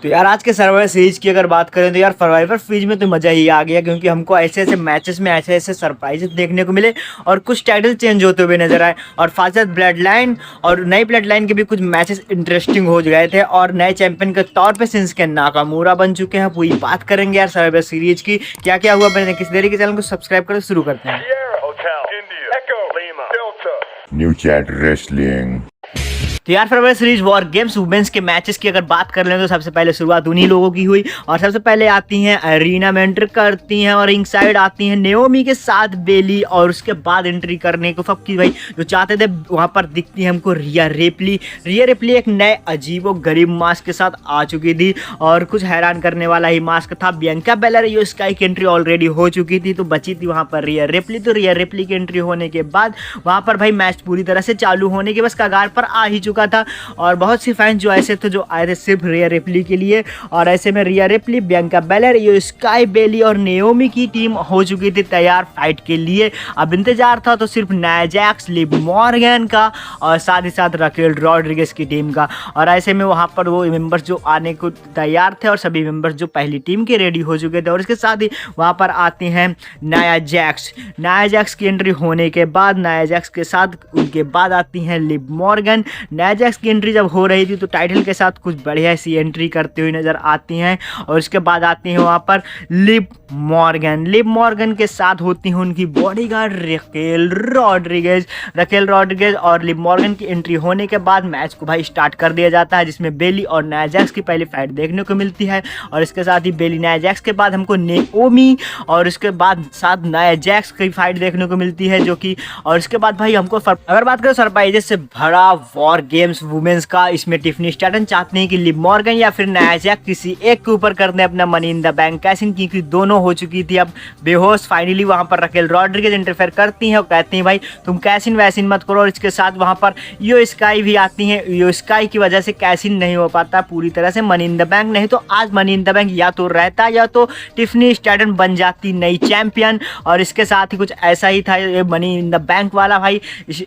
तो यार आज के सर्वाइवर सीरीज की अगर बात करें तो यार सर्वाइवर सीरीज में तो मज़ा ही आ गया, क्योंकि हमको ऐसे ऐसे मैचेस में ऐसे ऐसे सरप्राइजेस देखने को मिले और कुछ टाइटल चेंज होते हुए नजर आए। और फास्ट ब्लड लाइन और नई ब्लड लाइन के भी कुछ मैचेस इंटरेस्टिंग हो गए थे और नए चैंपियन के तौर पे शिंसुके नाकामुरा बन चुके हैं। पूरी बात करेंगे यार सर्वाइवर सीरीज की, क्या क्या हुआ मैंने किस देरी के चैनल को सब्सक्राइब कर शुरू करते हैं। New chat wrestling. तो यार survivor series war games women's के मैचेस की अगर बात कर लें तो सबसे पहले शुरुआत उन्हीं लोगों की हुई और सबसे पहले आती हैं अरीना में एंटर करती हैं और रिंग साइड आती हैं नेओमी के साथ बेली, और उसके बाद एंट्री करने को सबकी भाई जो चाहते थे वहां पर दिखती है हमको रिया रिप्ली। रिया रिप्ली एक नए अजीबो गरीब मास्क के साथ आ चुकी थी और कुछ हैरान करने वाला ही मास्क था। बियांका बेलर यो स्काई की एंट्री ऑलरेडी हो चुकी थी, तो बची थी वहां पर रिया रिप्ली। तो रिया रिप्ली की एंट्री होने के बाद वहां पर भाई मैच पूरी तरह से चालू होने के बस कगार पर आ ही चुका था और बहुत सी फैंस जो ऐसे थे जो आए थे सिर्फ रिया रिप्ली के लिए। और ऐसे में रिया रिप्ली, बियांका बेलर, यो स्काई, बेली और नेओमी की टीम हो चुकी थी तैयार फाइट के लिए। अब इंतजार था तो सिर्फ नाया जैक्स, लिव मॉर्गन का और साथ ही साथ रकेल रॉड्रिगेज की टीम का। और ऐसे में वहां पर वो मेंबर्स जो आने को तैयार थे और सभी मेंबर्स जो पहली टीम के रेडी हो चुके थे। और इसके साथ ही वहां पर आते हैं नाया जैक्स। नाया जैक्स की एंट्री होने के बाद नाया जैक्स के साथ उनके बाद आती हैं लिव मॉर्गन। नाया जैक्स की एंट्री जब हो रही थी तो टाइटल के साथ कुछ बढ़िया सी एंट्री करते हुए नजर आती हैं और उसके बाद आती हैं वहां पर लिव मॉर्गन। लिव मॉर्गन के साथ होती हैं उनकी bodyguard Raquel Rodriguez. Raquel Rodriguez और लिव मॉर्गन की एंट्री होने के बाद मैच को भाई स्टार्ट कर दिया जाता है, जिसमें बेली और नाया जैक्स की पहली फाइट देखने को मिलती है। और इसके साथ ही बेली नाया जैक्स के बाद हमको नेओमी और उसके बाद साथ नाया जैक्स की फाइट देखने को मिलती है जो कि। और इसके बाद भाई हमको अगर बात करें सरप्राइजेस से भरा वॉर गेम्स वुमेन्स का, इसमें टिफनी स्टैटन चाहते हैं कि लिव मॉर्गन या फिर नाया जैक्स किसी एक के ऊपर कर दें अपना मनी इन द बैंक कैसिंग, क्योंकि दोनों हो चुकी थी अब बेहोश। फाइनली वहां पर रकेल रॉड्रिगेज इंटरफेयर करती हैं और कहती हैं भाई तुम कैसिन वैसिन मत करो। और इसके साथ वहां पर यो स्काई भी आती हैं। यो स्काई की वजह से कैसिन नहीं हो पाता पूरी तरह से मनी इन द बैंक, नहीं तो आज मनी इन द बैंक या तो रहता या तो टिफनी स्टैटन बन जाती नई चैंपियन। और इसके साथ ही कुछ ऐसा ही था ये मनी इन द बैंक वाला भाई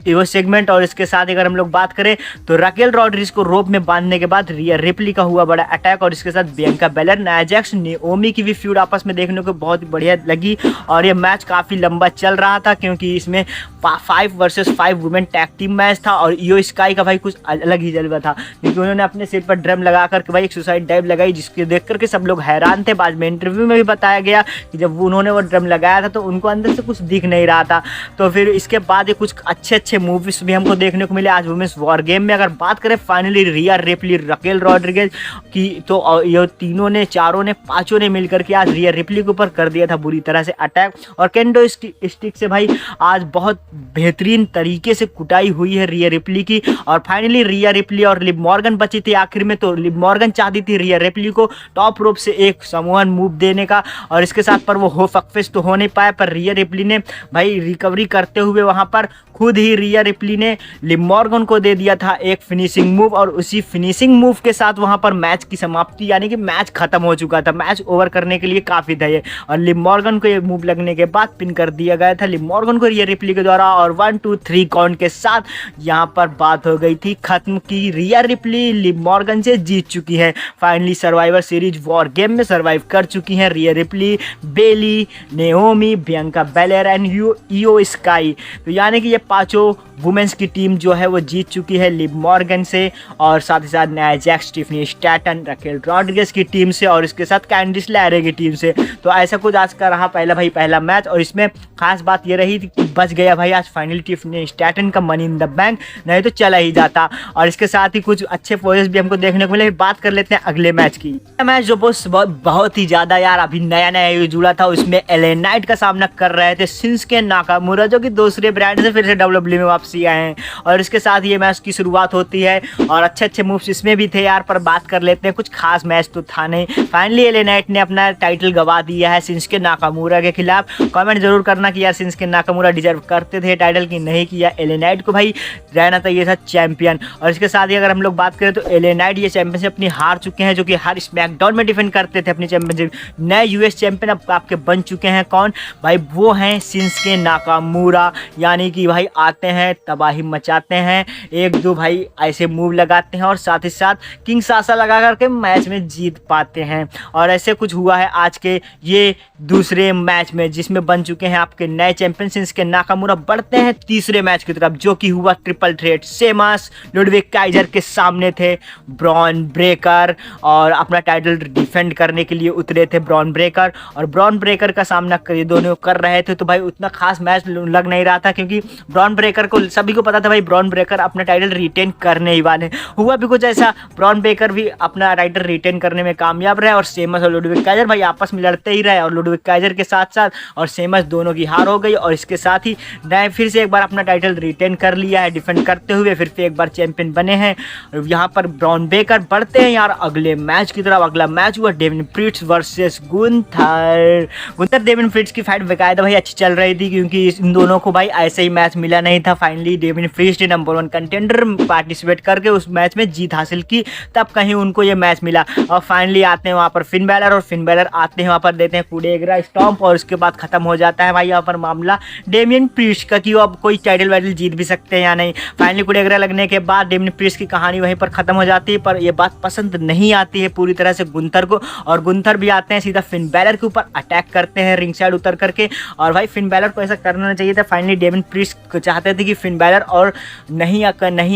वो सेगमेंट। और इसके साथ अगर हम लोग बात करें तो रकेल रॉड्रिगेज को रोप में बांधने के बाद रिया रिप्ली का हुआ बड़ा अटैक और इसके साथ Bianca baler, Nia Jax, Naomi की भी फ्यूड आपस में देखने को बहुत बढ़िया लगी। और ये मैच काफी लंबा चल रहा था क्योंकि इसमें 5 versus 5 women tag team match था। और यो स्काई का भाई कुछ अलग ही जलवा था क्योंकि उन्होंने अपने सिर पर ड्रम लगा करके भाई एक सुसाइड डाइव लगाई, जिसके देख करके सब लोग हैरान थे। बाद में इंटरव्यू में भी बताया गया कि जब उन्होंने वो ड्रम लगाया था तो उनको अंदर से कुछ दिख नहीं रहा था। तो फिर इसके बाद ये कुछ अच्छे अच्छे मूवीज भी हमको देखने को मिले आज वुमेन्स वॉर गेम में। अगर बात करें फाइनली रिया रिप्ली, रकेल रॉड्रिगेज की, तो ये तीनों ने, चारों ने, पांचों ने मिलकर के आज रिया रिप्ली के ऊपर कर दिया था बुरी तरह से अटैक। और केंडो स्टिक से भाई आज बहुत बेहतरीन तरीके से कुटाई हुई है रिया रिप्ली की। और फाइनली रिया रिप्ली और लिव मॉर्गन बची थी आखिर में। तो लिव मॉर्गन चाहती थी रिया रिप्ली को टॉप रोप से एक समूहन मूव देने का और इसके साथ पर वो हो सक्सेस तो हो नहीं पाया, पर रिया रिप्ली ने भाई रिकवरी करते हुए वहां पर खुद ही रिया रिप्ली ने लिव मॉर्गन को दे दिया था एक फिनिशिंग मूव। और उसी फिनिशिंग मूव के साथ वहां पर मैच की समाप्ति, यानी कि मैच खत्म हो चुका था। मैच ओवर करने के लिए काफी था ये। और लिव मॉर्गन को ये मूव लगने के बाद पिन कर दिया गया था लिव मॉर्गन को रिया रिप्ली के द्वारा। और 1 2 3 काउंट के साथ यहाँ पर बात हो गई थी खत्म की रिया रिप्ली लिव मॉर्गन से जीत चुकी है। Finally survivor series war game में सर्वाइव कर चुकी हैं Rhea Ripley, Bayley, Naomi, Bianca Belair and Iyo Sky. तो यानी कि ये पांचों वुमेन्स की टीम जो है वो जीत चुकी है लिव मॉर्गन से और साथ ही साथ Nia Jax, Tiffany Staten, Raquel Rodriguez की टीम से और इसके साथ कैंडिस लैरे की टीम से। तो ऐसा कुछ आज का रहा पहला मैच। और इसमें खास बात ये रही थी कि बच गया भाई आज फाइनली टिफनी स्टैटन का मनी इन द बैंक, नहीं तो चला ही जाता। और इसके साथ ही कुछ अच्छे पोजेस भी हमको देखने को मिले। बात कर लेते हैं अगले मैच की। मैच जो बहुत ही ज्यादा यार अभी नया जुड़ा था, उसमें एले नाइट का सामना कर रहे थे शिंसुके नाकामुरा, जो कि दूसरे ब्रांड से फिर से WWE में वापसी आए हैं। और इसके साथ ये मैच की शुरुआत होती है और अच्छे अच्छे मूव्स इसमें भी थे यार। पर बात कर लेते हैं, कुछ खास मैच तो था नहीं। फाइनली एले नाइट ने अपना टाइटल गवा दिया है शिंसुके नाकामुरा के खिलाफ। कमेंट जरूर करना कि यार शिंसुके नाकामुरा डिजर्व करते थे टाइटल की नहीं किया। एले नाइट को भाई रहना चाहिए था चैंपियन। और इसके साथ ही अगर हम लोग बात करें तो एले नाइट ये चैंपियनशिप अपनी हार चुके हैं, जो कि हर स्मैकडाउन में डिफेंड करते थे अपनी चैंपियनशिप। नए यूएस चैंपियन अब आपके बन चुके हैं कौन भाई, वो हैं शिंसुके नाकामुरा। यानी कि भाई आते हैं तबाही मचाते हैं, 1 2 भाई ऐसे मूव लगाते हैं और साथ ही साथ किंग सासा लगा करके मैच में जीत पाते हैं। और ऐसे कुछ हुआ है आज के ये दूसरे मैच में, जिसमें बन चुके हैं आपके नए चैंपियन शिंसुके नाकामुरा। बढ़ते हैं तीसरे मैच की तरफ, जो कि हुआ triple threat. Sheamus Ludwig Kaizer के सामने थे ब्रॉन ब्रेकर, और अपना टाइटल डिफेंड करने के लिए उतरे थे ब्रॉन ब्रेकर। और ब्रॉन ब्रेकर का सामना ये दोनों कर रहे थे, तो भाई उतना खास मैच लग नहीं रहा था, क्योंकि ब्रॉन ब्रेकर को सभी को पता था भाई ब्रॉन ब्रेकर अपना टाइटल रिटेन करने ही वाले। हुआ भी कुछ ऐसा, ब्रॉन ब्रेकर भी अपना टाइटल रिटेन करने में कामयाब रहे, और शेमस और लुडविग काइजर भाई आपस में लड़ते ही रहे, और लुडविग काइजर के साथ साथ और शेमस दोनों की हार हो गई। और इसके साथ ही नए फिर से एक बार अपना टाइटल रिटेन कर लिया है, डिफेंड करते हुए फिर से एक बार चैंपियन बने हैं यहाँ पर ब्रॉन ब्रेकर। बढ़ते हैं यार अगले मैच की तरफ। अगला मैच हुआ डेविन प्रीट्स वर्सेस गुंथर डेविन प्रीट्स की फाइट बेकायदा भाई अच्छी चल रही थी, क्योंकि इन दोनों को भाई ऐसे ही मैच मिला नहीं था। फाइनली डेविन प्रीट्स ने नंबर 1 कंटेंडर पार्टिसिपेट करके उस मैच में जीत हासिल की, तब कहीं उनको ये मैच मिला। और फाइनली आते हैं वहाँ पर फिन बैलर, और फिन बैलर आते हैं वहाँ पर देते हैं कुडेग्रा स्टॉम्प, और उसके बाद खत्म हो जाता है भाई यहाँ पर मामला डेमियन प्रीस्ट का, कि वो अब कोई टाइटल वाइटल जीत भी सकते हैं या नहीं। फाइनली कुडेग्रा लगने के बाद डेमियन प्रीस्ट की कहानी वहीं पर खत्म हो जाती है, पर यह बात पसंद नहीं आती है पूरी तरह से गुंथर को, और गुंथर भी आते हैं सीधा फिन बैलर के ऊपर अटैक करते हैं रिंग साइड उतर करके। और भाई फिन बैलर को ऐसा करना चाहिए था, फाइनली डेविन प्रीस्ट को चाहते थे कि फिन बैलर और नहीं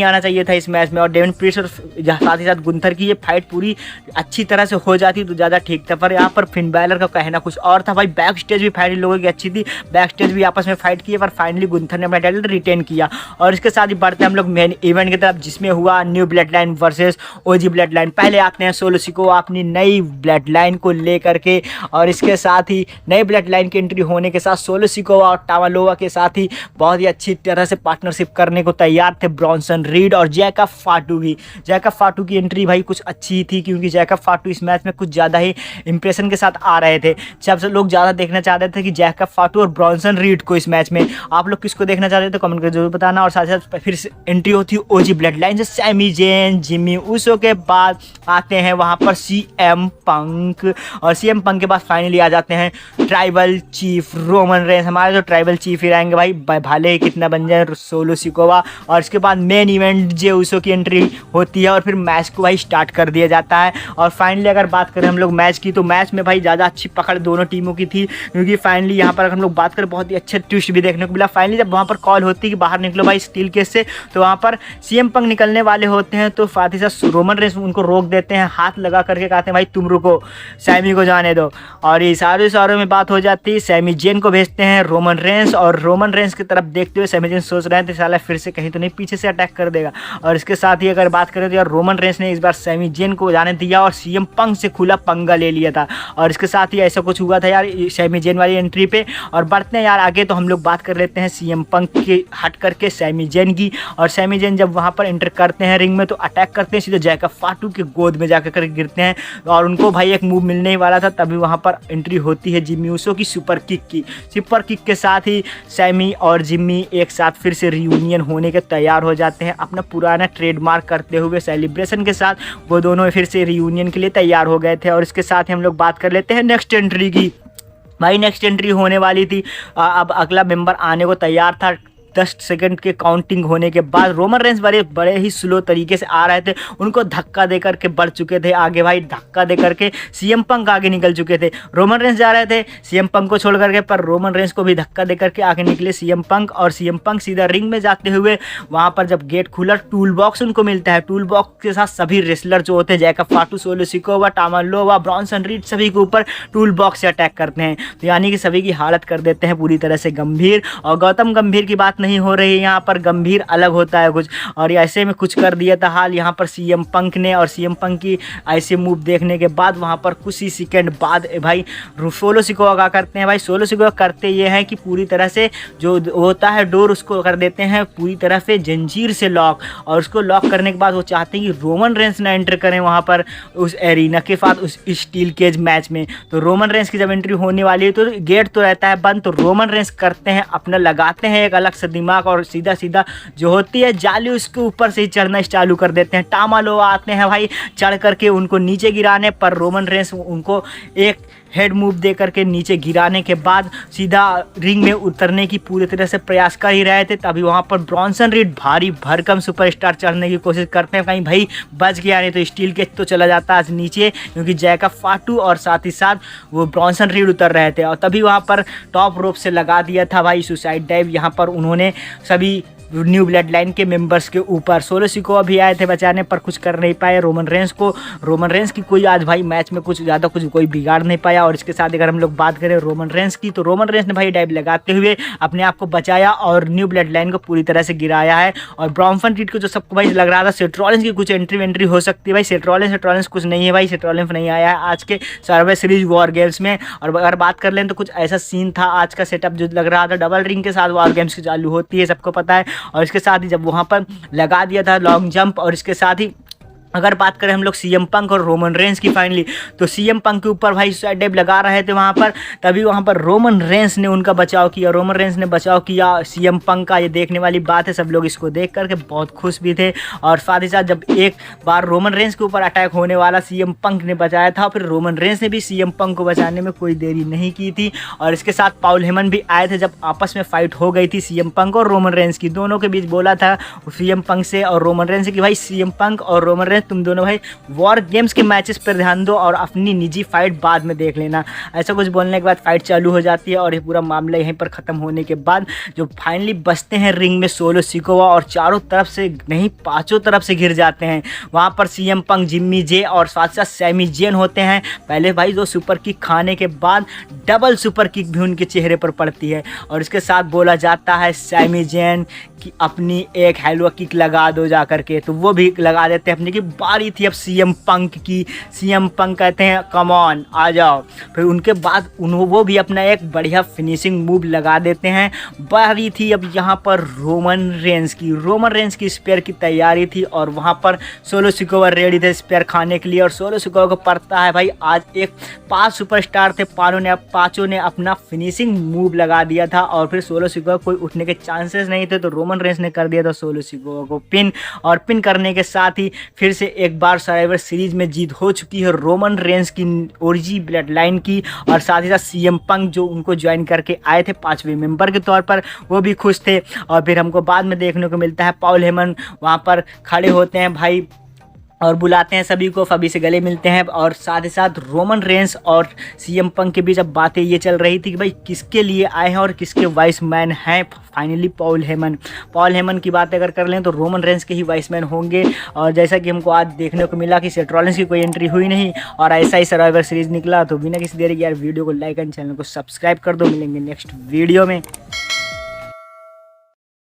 आना चाहिए था इस मैच में, और डेविन प्रीस्ट और साथ ही साथ गुंथर की ये फाइट पूरी अच्छी तरह से हो जाती तो ज़्यादा ठीक था। पर यहाँ पर फिन बैलर का कहना कुछ और था भाई। बैक स्टेज भी फाइट लोगों की अच्छी थी, बैक स्टेज भी आपस में फाइट की, पर फाइनली गुंथर ने अपना टाइटल रिटेन किया। और इसके साथ ही बढ़ते हैं हम लोग मेन इवेंट की तरफ, जिसमें हुआ न्यू ब्लड लाइन वर्सेस ओजी ब्लड लाइन। पहले आते हैं सोलो सिकोआ अपनी नई ब्लड लाइन को लेकर के, और इसके साथ ही नई ब्लड लाइन की एंट्री होने के साथ सोलो सिकोआ और टावालोवा के साथ ही बहुत ही अच्छी तरह से पार्टनरशिप करने को तैयार थे ब्रॉन्सन रीड और जैकब फाटू की। जैकब फाटू की एंट्री भाई कुछ अच्छी थी, क्योंकि जैकब फाटू इस मैच में कुछ ज़्यादा ही इंप्रेशन के साथ आ रहे थे। जब से लोग ज़्यादा देखना चाहते थे कि जैकब फाटू और ब्रॉन्सन रीड को इस मैच में। आप लोग किसको देखना चाहते थे तो कमेंट करके जरूर बताना। और साथ ही साथ फिर एंट्री होती है ओजी ब्लड लाइन से सैमी जेन जिमी ऊसो के बाद आते हैं वहाँ पर सीएम पंक, और सीएम पंक के बाद फाइनली आ जाते हैं ट्राइबल चीफ रोमन रेंस। हमारे जो ट्राइबल चीफ ही रहेंगे भाई, भले ही कितना बन जाए सोलो सिकोवा। और इसके बाद मेन इवेंट जे ऊसो की एंट्री होती है, और फिर मैच को भाई स्टार्ट कर दिया जाता है। और फाइनली अगर बात करें हम लोग मैच की, तो मैच में भाई ज़्यादा अच्छी पकड़ दोनों टीमों की थी, क्योंकि फाइनली यहाँ पर अगर हम लोग बात करें बहुत ही अच्छे ट्विस्ट भी देखने को मिला। फाइनली जब वहाँ पर कॉल होती है कि बाहर निकलो भाई स्टील केस से, तो वहाँ पर सीएम पंक निकलने वाले होते हैं, तो साथ ही साथ रोमन रेंस उनको रोक देते हैं, हाथ लगा करके कहते हैं भाई तुम रुको, सैमी को जाने दो। और ये सारे में बात हो जाती है, सैमी जेन को भेजते हैं रोमन रेंस, और रोमन रेंस की तरफ देखते हुए सैमी जेन सोच रहे थे साला फिर से कहीं तो नहीं पीछे से अटैक कर देगा। और इसके साथ ही अगर बात करें तो यार रोमन रेंस ने इस बार सैमी जेन को जाने दिया और सीएम पंक से खुला पंगा ले लिया था। और इसके साथ ही ऐसा कुछ हुआ था यार सैमी जेन वाली एंट्री पे। और बढ़ते हैं यार आगे, तो हम लोग बात कर लेते हैं सीएम पंक के हट करके सैमी जेन की। और सैमी जेन जब वहाँ पर एंटर करते हैं रिंग में, तो अटैक करते हैं सीधे जैकब फाटू के गोद में जाकर कर गिरते हैं, और उनको भाई एक मूव मिलने ही वाला था, तभी वहाँ पर एंट्री होती है जिम्मी ऊसो की सुपर किक की। सुपर किक के साथ ही सैमी और जिम्मी एक साथ फिर से रियूनियन होने के तैयार हो जाते हैं, अपना पुराना ट्रेडमार्क करते हुए सेलिब्रेशन के साथ वो दोनों फिर से रियूनियन के लिए तैयार हो गए थे। और इसके साथ ही हम लोग बात कर लेते हैं नेक्स्ट एंट्री की। भाई नेक्स्ट एंट्री होने वाली थी, अब अगला मेंबर आने को तैयार था। 10 सेकंड के काउंटिंग होने के बाद रोमन रेंस बड़े ही स्लो तरीके से आ रहे थे, उनको धक्का दे करके बढ़ चुके थे आगे भाई, धक्का दे करके सीएम पंक आगे निकल चुके थे। रोमन रेंस जा रहे थे सीएम पंक को छोड़ करके, पर रोमन रेंस को भी धक्का दे करके आगे निकले सीएम पंक। और सीएम पंक सीधा रिंग में जाते हुए वहाँ पर जब गेट खुला, टूल बॉक्स उनको मिलता है। टूल बॉक्स के साथ सभी रेसलर जो होते हैं Jacob फाटू, solo Sikoa, टावालोवा, Bronson read, सभी के ऊपर टूल बॉक्स से अटैक करते हैं, तो यानी कि सभी की हालत कर देते हैं पूरी तरह से गंभीर। और गौतम गंभीर की बात नहीं हो रही है यहाँ पर, गंभीर अलग होता है कुछ, और ऐसे में कुछ कर दिया था हाल यहाँ पर सीएम पंक ने। और सीएम पंक की ऐसे मूव देखने के बाद वहाँ पर कुछ ही सेकंड बाद भाई सोलो सिकोवा का करते हैं। भाई सोलो सिकोवा करते ये हैं कि पूरी तरह से जो होता है डोर उसको कर देते हैं पूरी तरह से जंजीर से लॉक, और उसको लॉक करने के बाद वो चाहते हैं कि रोमन रेंस ना एंटर करें वहाँ पर उस एरिना के साथ उस स्टील केज मैच में। तो रोमन रेंस की जब एंट्री होने वाली है तो गेट तो रहता है बंद, तो रोमन रेंस करते हैं अपना, लगाते हैं एक अलग से दिमाग और सीधा सीधा जो होती है जाली उसके ऊपर से ही चढ़ना चालू कर देते हैं। टामालो आते हैं भाई चढ़ करके उनको नीचे गिराने पर रोमन रेंस उनको एक हेड मूव दे करके नीचे गिराने के बाद सीधा रिंग में उतरने की पूरी तरह से प्रयास कर ही रहे थे। तभी वहाँ पर ब्रॉन्सन रीड भारी भरकम सुपरस्टार चढ़ने की कोशिश करते हैं, कहीं भाई बच गया नहीं तो स्टील केज तो चला जाता आज नीचे, क्योंकि जैकब फाटू और साथ ही साथ वो ब्रॉन्सन रीड उतर रहे थे। और तभी वहाँ पर टॉप रोप से लगा दिया था भाई सुसाइड डाइव। यहाँ पर उन्होंने सभी न्यू ब्लड लाइन के मेंबर्स के ऊपर। सोलो सिकोआ भी आए थे बचाने पर कुछ कर नहीं पाए रोमन रेंस को। रोमन रेंस की कोई आज भाई मैच में कुछ ज़्यादा कुछ कोई बिगाड़ नहीं पाया। और इसके साथ अगर हम लोग बात करें रोमन रेंस की तो रोमन रेंस ने भाई डाइव लगाते हुए अपने आप को बचाया और न्यू ब्लड लाइन को पूरी तरह से गिराया है। और ब्रॉन्सन रीड को जो सबको भाई लग रहा था सेथ रॉलिंस की कुछ एंट्री हो सकती है, भाई सेथ रॉलिंस कुछ नहीं है भाई, सेथ रॉलिंस नहीं आया है आज के सर्वे सीरीज वॉर गेम्स में। और अगर बात कर लें तो कुछ ऐसा सीन था आज का सेटअप जो लग रहा था डबल रिंग के साथ वॉर गेम्स की चालू होती है, सबको पता है। और इसके साथ ही जब वहाँ पर लगा दिया था लॉन्ग जंप, और इसके साथ ही अगर बात करें हम लोग सीएम पंक और रोमन रेंस की फाइनली, तो सीएम पंक के ऊपर भाई सुसाइड डाइव लगा रहे थे वहाँ पर, तभी वहाँ पर रोमन रेंस ने उनका बचाव किया। रोमन रेंस ने बचाव किया सीएम पंक का, ये देखने वाली बात है। सब लोग इसको देख करके बहुत खुश भी थे। और साथ ही साथ जब एक बार रोमन रेंस के ऊपर अटैक होने वाला सीएम पंक ने बचाया था, फिर रोमन रेंस ने भी सीएम पंक को बचाने में कोई देरी नहीं की थी। और इसके साथ पॉल हेमन भी आए थे जब आपस में फाइट हो गई थी सीएम पंक और रोमन रेंस की। दोनों के बीच बोला था सीएम पंक से और रोमन रेंस से कि भाई सीएम पंक और रोमन रेंस तुम दोनों भाई वॉर गेम्स के मैचेस पर ध्यान दो और अपनी निजी फाइट बाद में देख लेना। ऐसा कुछ बोलने के बाद फाइट चालू हो जाती है और ये पूरा मामला यहीं पर ख़त्म होने के बाद जो फाइनली बचते हैं रिंग में सोलो सिकोआ, और चारों तरफ से नहीं पांचों तरफ से घिर जाते हैं। वहाँ पर सीएम पंक, जिम्मी जे और साथ साथ सैमी जेन होते हैं। पहले भाई दो सुपर किक खाने के बाद डबल सुपर किक भी उनके चेहरे पर पड़ती है। और इसके साथ बोला जाता है सैमी जेन कि अपनी एक हेलो किक लगा दो जा करके, तो वो भी लगा देते हैं अपनी की बारी थी अब सीएम पंक की। सीएम पंक कहते हैं कम ऑन आ जाओ। फिर उनके बाद वो भी अपना एक बढ़िया फिनिशिंग मूव लगा देते हैं। बारी थी अब यहाँ पर रोमन रेंस की। रोमन रेंस की स्पेयर की तैयारी थी और वहाँ पर सोलो सिकोआ रेडी थे स्पेयर खाने के लिए। और सोलो सिकोआ को पड़ता है भाई आज एक 5 सुपरस्टार थे, पाँचों ने अपना फिनिशिंग मूव लगा दिया था। और फिर सोलो सिकोआ कोई उठने के चांसेस नहीं थे, तो रोमन रेंस ने कर दिया था सोलो सिकोआ को पिन। और पिन करने के साथ ही फिर से एक बार सर्वाइवर सीरीज में जीत हो चुकी है रोमन रेंस की, ओरिजी ब्लड लाइन की। और साथ ही साथ सीएम पंक जो उनको ज्वाइन करके आए थे 5वें मेंबर के तौर पर, वो भी खुश थे। और फिर हमको बाद में देखने को मिलता है पॉल हेमन वहाँ पर खड़े होते हैं भाई और बुलाते हैं सभी को, सभी से गले मिलते हैं। और साथ ही साथ रोमन रेंस और सीएम पंक के बीच अब बातें ये चल रही थी कि भाई किसके लिए आए हैं और किसके वाइस मैन हैं। फाइनली पॉल हेमन की बात अगर कर लें तो रोमन रेंस के ही वाइस मैन होंगे। और जैसा कि हमको आज देखने को मिला कि सेथ रॉलिंस की कोई एंट्री हुई नहीं और ऐसा ही सर्वाइवर सीरीज निकला, तो बिना किसी देरी के यार वीडियो को लाइक एंड चैनल को सब्सक्राइब कर दो। मिलेंगे नेक्स्ट वीडियो में।